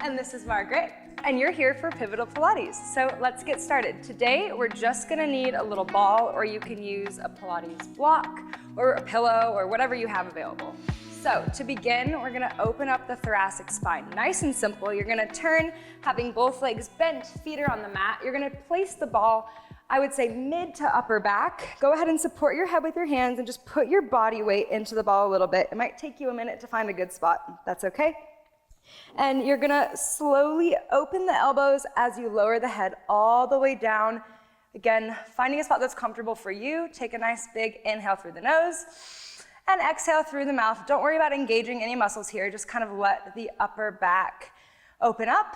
And this is Margaret, and you're here for Pivotal Pilates. So let's get started. Today, we're just gonna need a little ball, or you can use a Pilates block, or a pillow, or whatever you have available. So to begin, we're gonna open up the thoracic spine. Nice and simple. You're gonna turn, having both legs bent, feet are on the mat. You're gonna place the ball, I would say mid to upper back. Go ahead and support your head with your hands and just put your body weight into the ball a little bit. It might take you a minute to find a good spot. That's okay. And you're gonna slowly open the elbows as you lower the head all the way down. Again, finding a spot that's comfortable for you. Take a nice big inhale through the nose and exhale through the mouth. Don't worry about engaging any muscles here. Just kind of let the upper back open up.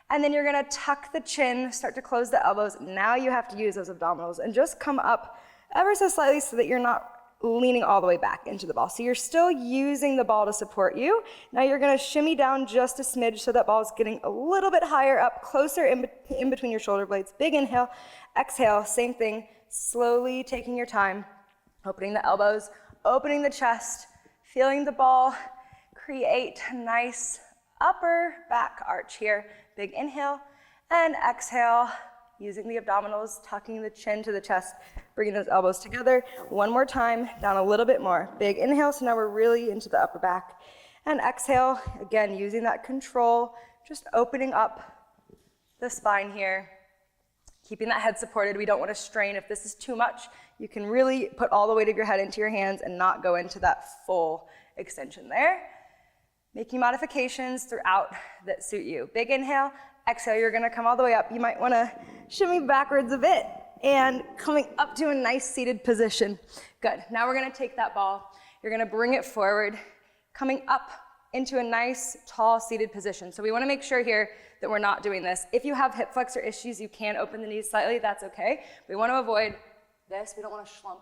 And then you're gonna tuck the chin, start to close the elbows. Now you have to use those abdominals and just come up ever so slightly so that you're not leaning all the way back into the ball. So you're still using the ball to support you. Now you're gonna shimmy down just a smidge so that ball is getting a little bit higher up, closer in between your shoulder blades. Big inhale, exhale, same thing. Slowly taking your time, opening the elbows, opening the chest, feeling the ball create a nice upper back arch here. Big inhale and exhale, using the abdominals, tucking the chin to the chest, bringing those elbows together. One more time, down a little bit more. Big inhale, so now we're really into the upper back. And exhale, again, using that control, just opening up the spine here, keeping that head supported. We don't want to strain. If this is too much, you can really put all the weight of your head into your hands and not go into that full extension there. Making modifications throughout that suit you. Big inhale, exhale, you're gonna come all the way up. You might wanna shimmy backwards a bit and coming up to a nice seated position. Good, now we're gonna take that ball, you're gonna bring it forward, coming up into a nice tall seated position. So we wanna make sure here that we're not doing this. If you have hip flexor issues, you can open the knees slightly, that's okay. We wanna avoid this, we don't wanna slump.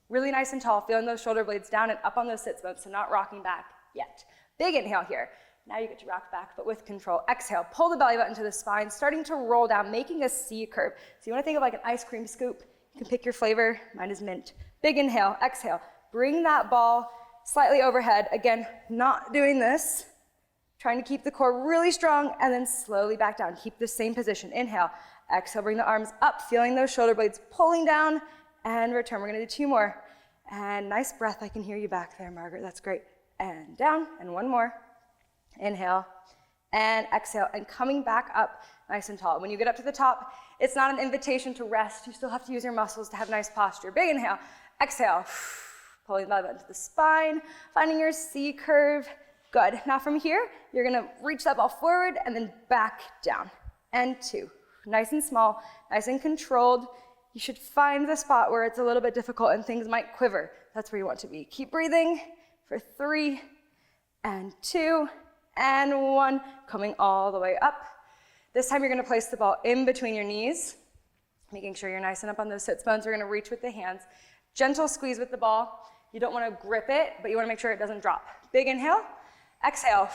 Really nice and tall, feeling those shoulder blades down and up on those sit bones, so not rocking back yet. Big inhale here. Now you get to rock back, but with control. Exhale, pull the belly button to the spine, starting to roll down, making a C curve. So you wanna think of like an ice cream scoop. You can pick your flavor, mine is mint. Big inhale, exhale. Bring that ball slightly overhead. Again, not doing this. Trying to keep the core really strong and then slowly back down. Keep the same position. Inhale, exhale, bring the arms up, feeling those shoulder blades pulling down and return. We're gonna do two more. And nice breath, I can hear you back there, Margaret, that's great. And down, and one more. Inhale, and exhale, and coming back up nice and tall. When you get up to the top, it's not an invitation to rest. You still have to use your muscles to have nice posture. Big inhale, exhale, pulling the belly button to the spine, finding your C curve. Good. Now from here, you're gonna reach that ball forward and then back down. And two. Nice and small, nice and controlled. You should find the spot where it's a little bit difficult and things might quiver. That's where you want to be. Keep breathing for 3 and 2 and 1, coming all the way up. This time you're gonna place the ball in between your knees, making sure you're nice and up on those sits bones. We're gonna reach with the hands. Gentle squeeze with the ball. You don't wanna grip it, but you wanna make sure it doesn't drop. Big inhale, exhale,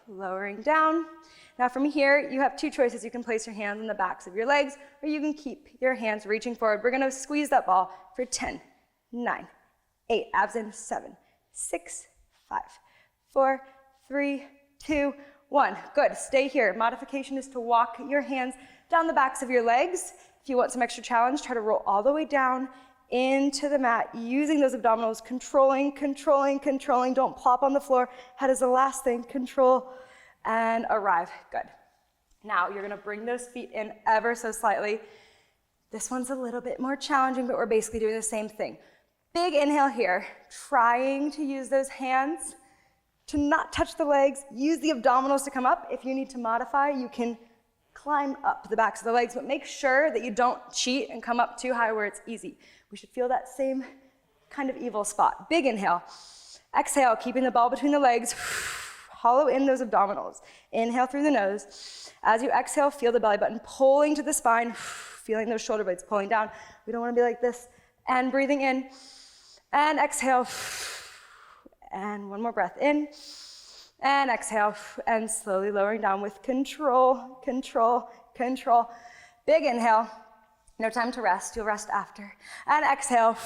lowering down. Now from here, you have two choices. You can place your hands on the backs of your legs, or you can keep your hands reaching forward. We're gonna squeeze that ball for 10, 9, 8, abs in, 7, 6, 5, 4, 3, 2, 1. Good, stay here. Modification is to walk your hands down the backs of your legs. If you want some extra challenge, try to roll all the way down into the mat, using those abdominals, controlling. Don't plop on the floor. Head is the last thing, control and arrive. Good. Now you're gonna bring those feet in ever so slightly. This one's a little bit more challenging, but we're basically doing the same thing. Big inhale here, trying to use those hands to not touch the legs. Use the abdominals to come up. If you need to modify, you can climb up the backs of the legs, but make sure that you don't cheat and come up too high where it's easy. We should feel that same kind of evil spot. Big inhale. Exhale, keeping the ball between the legs. Hollow in those abdominals. Inhale through the nose. As you exhale, feel the belly button pulling to the spine, feeling those shoulder blades pulling down. We don't want to be like this. And breathing in. And exhale. And one more breath in. And exhale. And slowly lowering down with control. Big inhale. No time to rest. You'll rest after. And exhale.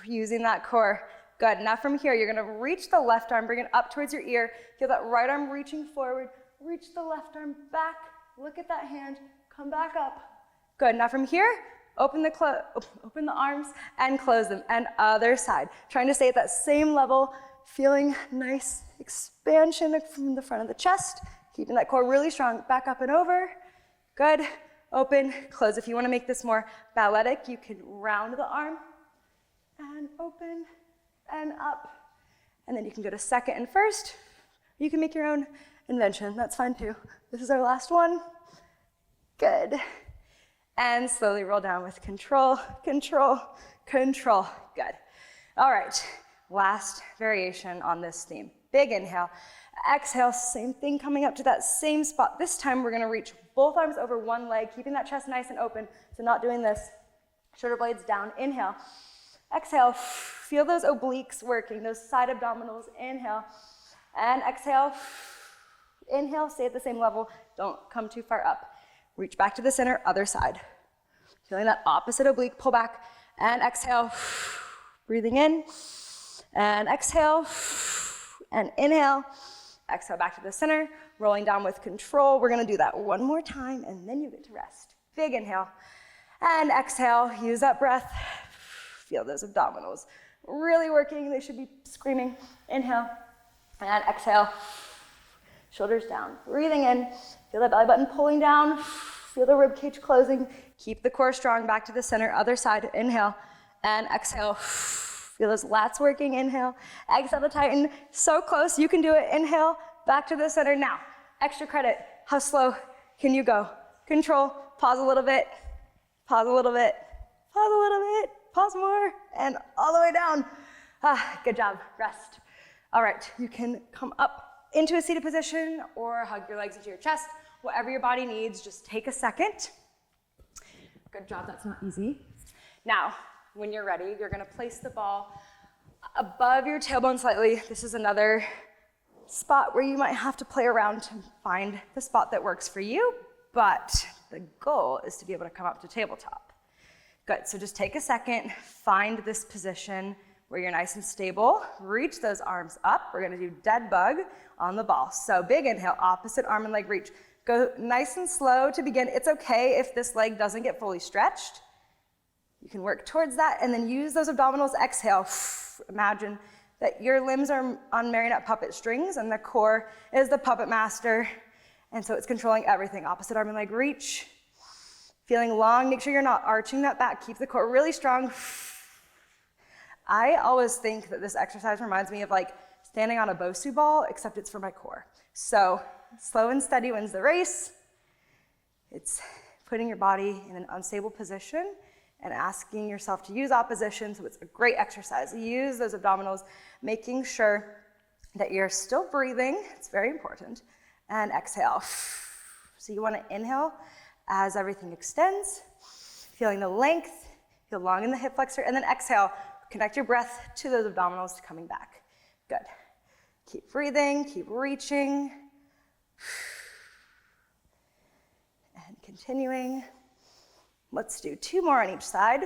Using that core. Good. Now from here, you're going to reach the left arm, bring it up towards your ear. Feel that right arm reaching forward, reach the left arm back, look at that hand, come back up. Good, now from here, open the arms and close them, and other side. Trying to stay at that same level, feeling nice expansion from the front of the chest, keeping that core really strong, back up and over. Good, open, close. If you wanna make this more balletic, you can round the arm, and open, and up. And then you can go to second and first. You can make your own invention, that's fine too. This is our last one. Good. And slowly roll down with control, control, control. Good. All right, last variation on this theme. Big inhale, exhale, same thing, coming up to that same spot. This time we're gonna reach both arms over one leg, keeping that chest nice and open, so not doing this. Shoulder blades down, inhale. Exhale, feel those obliques working, those side abdominals. Inhale, and exhale. Inhale, stay at the same level, don't come too far up. Reach back to the center, other side. Feeling that opposite oblique, pull back, and exhale. Breathing in, and exhale, and inhale. Exhale back to the center, rolling down with control. We're gonna do that one more time, and then you get to rest. Big inhale, and exhale, use that breath. Feel those abdominals really working. They should be screaming. Inhale, and exhale. Shoulders down, breathing in. Feel that belly button pulling down. Feel the rib cage closing. Keep the core strong, back to the center, other side. Inhale and exhale. Feel those lats working, inhale. Exhale to tighten, so close, you can do it. Inhale, back to the center. Now, extra credit, how slow can you go? Control, pause a little bit, pause a little bit, pause a little bit, pause more, and all the way down. Good job, rest. All right, you can come up into a seated position or hug your legs into your chest, whatever your body needs, just take a second. Good job, that's not easy. Now, when you're ready, you're gonna place the ball above your tailbone slightly. This is another spot where you might have to play around to find the spot that works for you, but the goal is to be able to come up to tabletop. Good, so just take a second, find this position where you're nice and stable. Reach those arms up. We're gonna do dead bug on the ball. So big inhale, opposite arm and leg reach. Go nice and slow to begin. It's okay if this leg doesn't get fully stretched. You can work towards that and then use those abdominals. Exhale. Imagine that your limbs are on marionette puppet strings and the core is the puppet master. And so it's controlling everything. Opposite arm and leg reach. Feeling long, make sure you're not arching that back. Keep the core really strong. I always think that this exercise reminds me of like standing on a Bosu ball, except it's for my core. So slow and steady wins the race. It's putting your body in an unstable position and asking yourself to use opposition, so it's a great exercise. Use those abdominals, making sure that you're still breathing, it's very important, and exhale. So you wanna inhale as everything extends, feeling the length, feel long in the hip flexor, and then exhale. Connect your breath to those abdominals coming back. Good. Keep breathing, keep reaching. And continuing. Let's do 2 more on each side.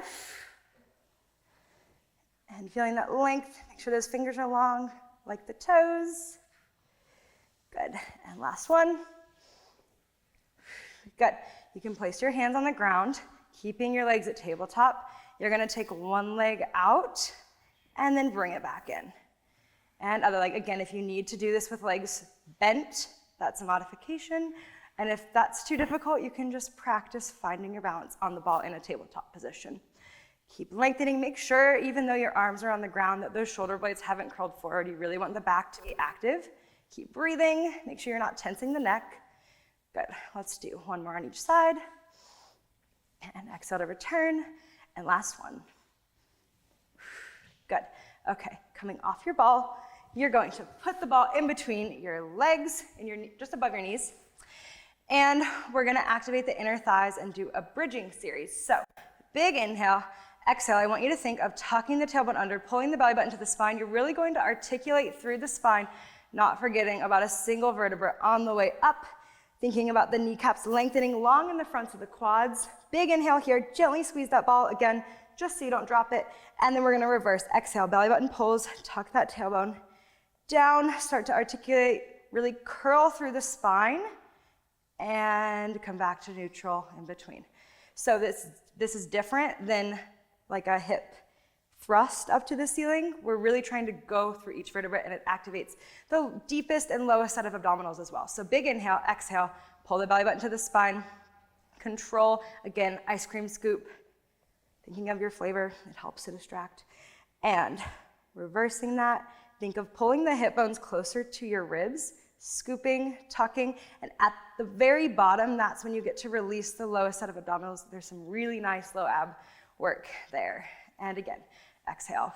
And feeling that length, make sure those fingers are long, like the toes. Good, and last one. Good, you can place your hands on the ground, keeping your legs at tabletop. You're gonna take one leg out and then bring it back in. And other leg, again, if you need to do this with legs bent, that's a modification. And if that's too difficult, you can just practice finding your balance on the ball in a tabletop position. Keep lengthening, make sure even though your arms are on the ground that those shoulder blades haven't curled forward. You really want the back to be active. Keep breathing, make sure you're not tensing the neck. Good, let's do 1 more on each side. And exhale to return. And last one. Good. Okay, coming off your ball, you're going to put the ball in between your legs and just above your knees. And we're gonna activate the inner thighs and do a bridging series. So, big inhale, exhale. I want you to think of tucking the tailbone under, pulling the belly button to the spine. You're really going to articulate through the spine, not forgetting about a single vertebra on the way up. Thinking about the kneecaps lengthening long in the fronts of the quads. Big inhale here, gently squeeze that ball again, just so you don't drop it. And then we're gonna reverse. Exhale, belly button pulls, tuck that tailbone down, start to articulate Really curl through the spine and come back to neutral in between. So this is different than like a hip thrust up to the ceiling. We're really trying to go through each vertebra, and it activates the deepest and lowest set of abdominals as well. So big inhale, exhale, pull the belly button to the spine, control, again, ice cream scoop, thinking of your flavor, it helps to distract. And reversing that, think of pulling the hip bones closer to your ribs, scooping, tucking, and at the very bottom, that's when you get to release the lowest set of abdominals. There's some really nice low ab work there. And again, exhale.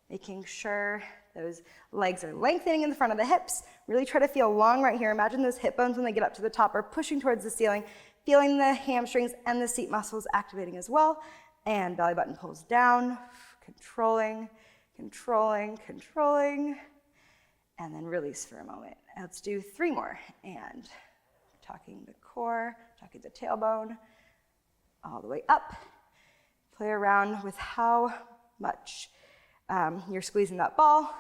Making sure those legs are lengthening in the front of the hips. Really try to feel long right here. Imagine those hip bones when they get up to the top are pushing towards the ceiling, feeling the hamstrings and the seat muscles activating as well. And belly button pulls down, controlling, controlling, controlling, and then release for a moment. Let's do 3 more. And tucking the core, tucking the tailbone, all the way up. Play around with how much you're squeezing that ball.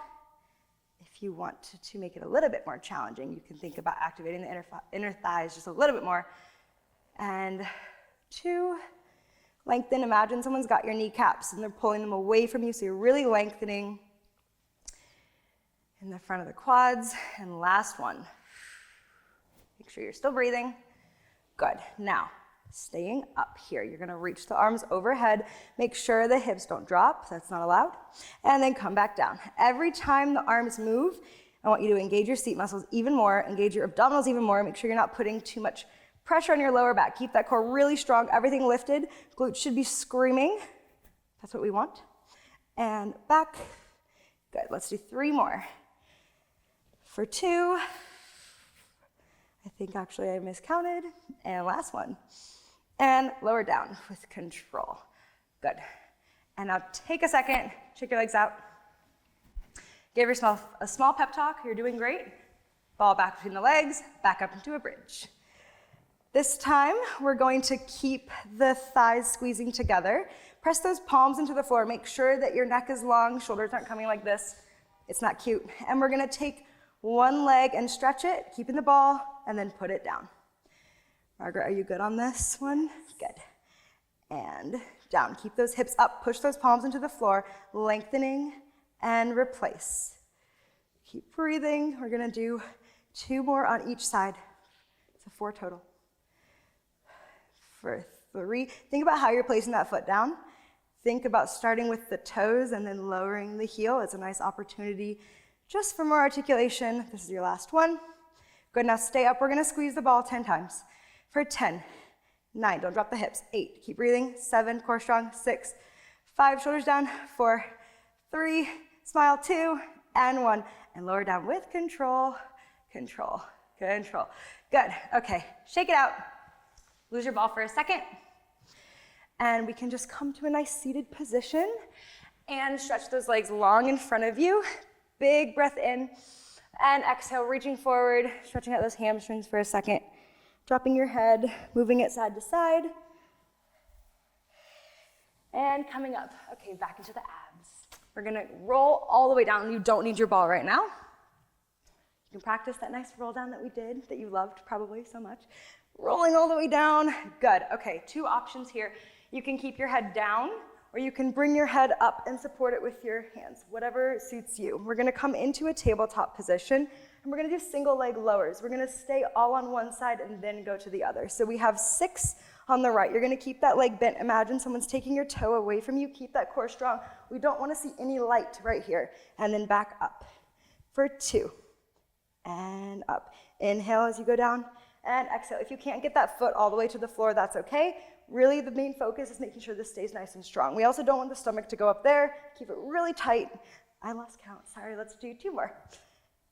If you want to make it a little bit more challenging, you can think about activating the inner thighs just a little bit more. And 2, lengthen. Imagine someone's got your kneecaps and they're pulling them away from you, so you're really lengthening in the front of the quads. And last one. Make sure you're still breathing. Good. Now, staying up here. You're gonna reach the arms overhead. Make sure the hips don't drop, that's not allowed. And then come back down. Every time the arms move, I want you to engage your seat muscles even more, engage your abdominals even more. Make sure you're not putting too much pressure on your lower back. Keep that core really strong, everything lifted. Glutes should be screaming. That's what we want. And back. Good, let's do 3 more. For 2. I think actually I miscounted. And last one. And lower down with control. Good. And now take a second, check your legs out. Give yourself a small pep talk. You're doing great. Ball back between the legs, back up into a bridge. This time, we're going to keep the thighs squeezing together. Press those palms into the floor. Make sure that your neck is long, shoulders aren't coming like this. It's not cute. And we're gonna take one leg and stretch it, keeping the ball, and then put it down. Margaret, are you good on this one? Good. And down. Keep those hips up. Push those palms into the floor, lengthening and replace. Keep breathing. We're going to do 2 more on each side. So 4 total. For 3, think about how you're placing that foot down. Think about starting with the toes and then lowering the heel. It's a nice opportunity just for more articulation. This is your last one. Good, now stay up. We're going to squeeze the ball 10 times. For 10, 9, don't drop the hips, 8, keep breathing, 7, core strong, 6, 5, shoulders down, 4, 3, smile, 2, and 1, and lower down with control, control, control. Good, okay, shake it out. Lose your ball for a second. And we can just come to a nice seated position and stretch those legs long in front of you. Big breath in, and exhale, reaching forward, stretching out those hamstrings for a second. Dropping your head, moving it side to side. And coming up. Okay, back into the abs. We're gonna roll all the way down. You don't need your ball right now. You can practice that nice roll down that we did, that you loved probably so much. Rolling all the way down. Good, okay, 2 options here. You can keep your head down, or you can bring your head up and support it with your hands, whatever suits you. We're gonna come into a tabletop position, and we're gonna do single leg lowers. We're gonna stay all on one side and then go to the other. So we have 6 on the right. You're gonna keep that leg bent. Imagine someone's taking your toe away from you. Keep that core strong. We don't wanna see any light right here. And then back up for 2. And up. Inhale as you go down, and exhale. If you can't get that foot all the way to the floor, that's okay. Really, the main focus is making sure this stays nice and strong. We also don't want the stomach to go up there. Keep it really tight. I lost count. Sorry, let's do 2 more.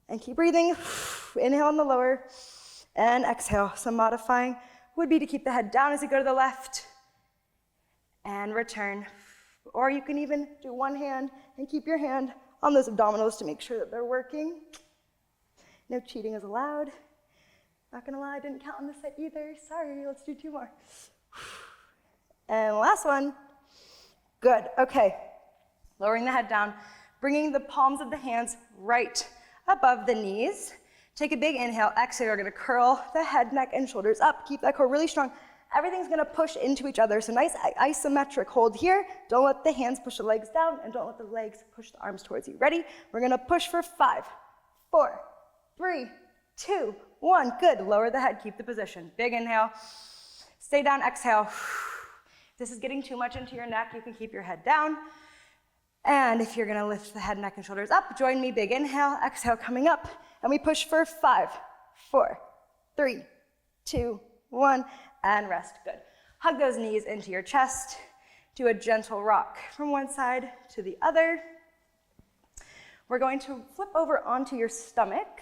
And keep breathing. Inhale on the lower, and exhale. So modifying would be to keep the head down as you go to the left, and return. Or you can even do one hand and keep your hand on those abdominals to make sure that they're working. No cheating is allowed. Not gonna lie, I didn't count on this side either. Sorry, let's do 2 more. And last one. Good, okay. Lowering the head down, bringing the palms of the hands right above the knees. Take a big inhale, exhale, you're gonna curl the head, neck, and shoulders up. Keep that core really strong. Everything's gonna push into each other, so nice isometric hold here. Don't let the hands push the legs down, and don't let the legs push the arms towards you. Ready? We're gonna push for 5, 4, 3, 2, 1. Good, lower the head, keep the position. Big inhale, stay down, exhale. If this is getting too much into your neck, you can keep your head down. And if you're gonna lift the head, neck, and shoulders up, join me, big inhale, exhale, coming up. And we push for 5, 4, 3, 2, 1, and rest. Good. Hug those knees into your chest. Do a gentle rock from one side to the other. We're going to flip over onto your stomach.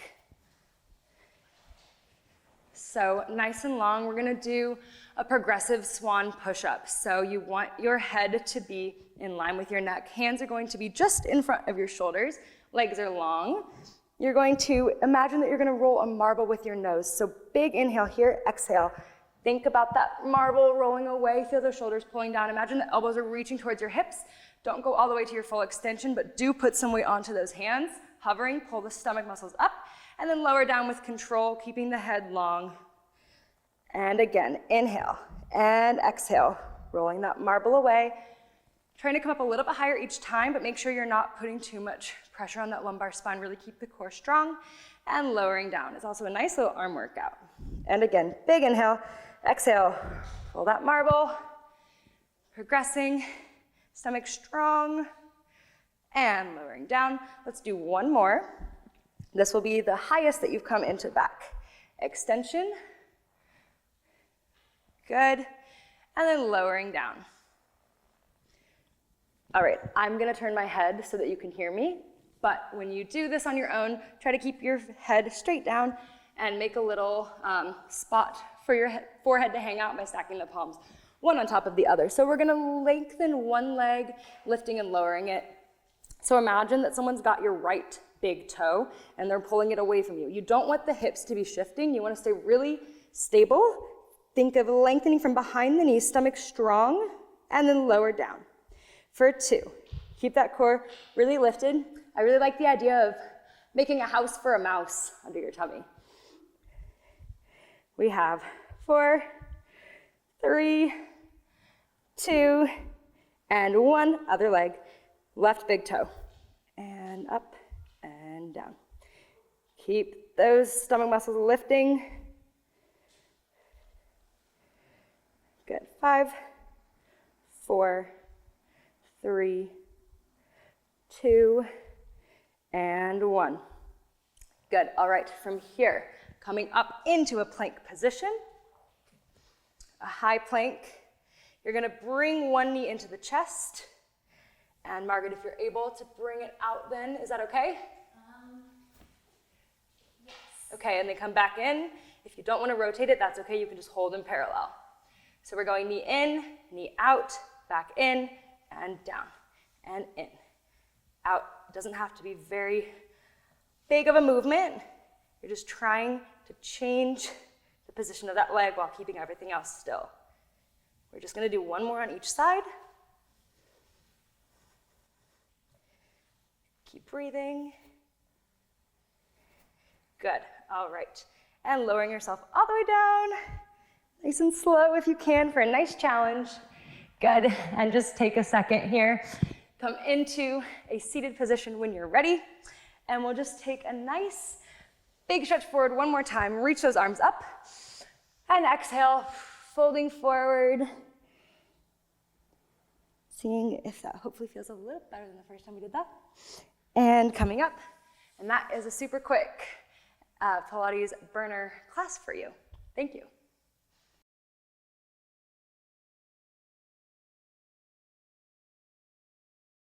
So nice and long, we're gonna do a progressive swan push-up. So you want your head to be in line with your neck. Hands are going to be just in front of your shoulders. Legs are long. You're going to imagine that you're gonna roll a marble with your nose. So big inhale here, exhale. Think about that marble rolling away. Feel the shoulders pulling down. Imagine the elbows are reaching towards your hips. Don't go all the way to your full extension, but do put some weight onto those hands. Hovering, pull the stomach muscles up, and then lower down with control, keeping the head long. And again, inhale and exhale, rolling that marble away. Trying to come up a little bit higher each time, but make sure you're not putting too much pressure on that lumbar spine. Really keep the core strong, and lowering down. It's also a nice little arm workout. And again, big inhale, exhale, pull that marble, progressing, stomach strong, and lowering down. Let's do one more. This will be the highest that you've come into back. Extension, good, and then lowering down. All right, I'm gonna turn my head so that you can hear me, but when you do this on your own, try to keep your head straight down and make a little spot for your forehead to hang out by stacking the palms, one on top of the other. So we're gonna lengthen one leg, lifting and lowering it. So imagine that someone's got your right big toe and they're pulling it away from you. You don't want the hips to be shifting. You wanna stay really stable. Think of lengthening from behind the knees, stomach strong, and then lower down. For 2, keep that core really lifted. I really like the idea of making a house for a mouse under your tummy. We have 4, 3, 2, and 1. Other leg, left big toe. And up and down. Keep those stomach muscles lifting. Good. 5, 4, 3, 2, and 1. Good. All right, from here, coming up into a plank position, a high plank. You're gonna bring one knee into the chest. And Margaret, if you're able to bring it out then, is that okay? Yes. Okay, and then come back in. If you don't wanna rotate it, that's okay, you can just hold in parallel. So we're going knee in, knee out, back in, and down, and in, out. It doesn't have to be very big of a movement. You're just trying to change the position of that leg while keeping everything else still. We're just gonna do one more on each side. Keep breathing. Good, all right. And lowering yourself all the way down. Nice and slow if you can for a nice challenge. Good, and just take a second here. Come into a seated position when you're ready. And we'll just take a nice big stretch forward one more time. Reach those arms up. And exhale, folding forward. Seeing if that hopefully feels a little better than the first time we did that. And coming up. And that is a super quick Pilates burner class for you. Thank you.